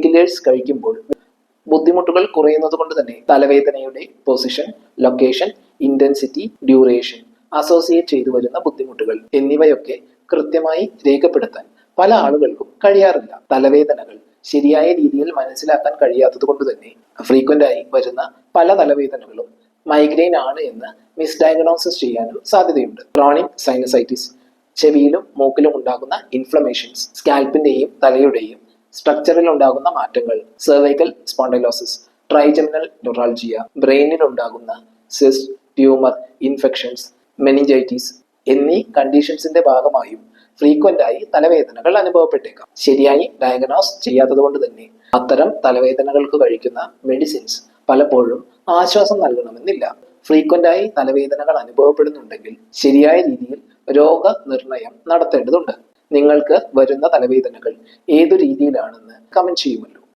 Killers കഴിക്കുമ്പോൾ ബുദ്ധിമുട്ടുകൾ കുറയുന്നത് കൊണ്ട് തന്നെ തലവേദനയുടെ position, location, intensity, duration, associate ചെയ്തു വരുന്ന ബുദ്ധിമുട്ടുകൾ എന്നിവയൊക്കെ കൃത്യമായി രേഖപ്പെടുത്താൻ പല ആളുകൾക്കും കഴിയാറില്ല. തലവേദനകൾ ശരിയായ രീതിയിൽ മനസ്സിലാക്കാൻ കഴിയാത്തത് കൊണ്ട് തന്നെ ഫ്രീക്വന്റ് ആയി വരുന്ന പല തലവേദനകളും മൈഗ്രെയിൻ ആണ് എന്ന് മിസ്ഡയഗ്നോസിസ് ചെയ്യാനും സാധ്യതയുണ്ട്. ക്രോണിക് സൈനസൈറ്റിസ്, ചെവിയിലും മൂക്കിലും ഉണ്ടാകുന്ന ഇൻഫ്ലമേഷൻസ്, സ്കാൽപ്പിന്റെയും തലയുടെയും സ്ട്രക്ചറിൽ ഉണ്ടാകുന്ന മാറ്റങ്ങൾ, സെർവൈക്കൽ സ്പോണ്ടൈലോസിസ്, ട്രൈജെമിനൽ ന്യൂറാൾജിയ, ബ്രെയിനിൽ ഉണ്ടാകുന്ന സിസ്റ്റ്, ട്യൂമർ, ഇൻഫെക്ഷൻസ്, മെനിഞ്ചൈറ്റിസ് എന്നീ കണ്ടീഷൻസിന്റെ ഭാഗമായും ഫ്രീക്വന്റ് ആയി തലവേദനകൾ അനുഭവപ്പെട്ടേക്കാം. ശരിയായി ഡയഗ്നോസ് ചെയ്യാത്തത് കൊണ്ട് തന്നെ അത്തരം തലവേദനകൾക്ക് കഴിക്കുന്ന മെഡിസിൻസ് പലപ്പോഴും ആശ്വാസം നൽകണമെന്നില്ല. ഫ്രീക്വന്റ് ആയി തലവേദനകൾ അനുഭവപ്പെടുന്നുണ്ടെങ്കിൽ ശരിയായ രീതിയിൽ രോഗനിർണയം നടത്തേണ്ടതുണ്ട്. നിങ്ങൾക്ക് വരുന്ന തലവേദനകൾ ഏതു രീതിയിലാണെന്ന് കമന്റ് ചെയ്യുമല്ലോ.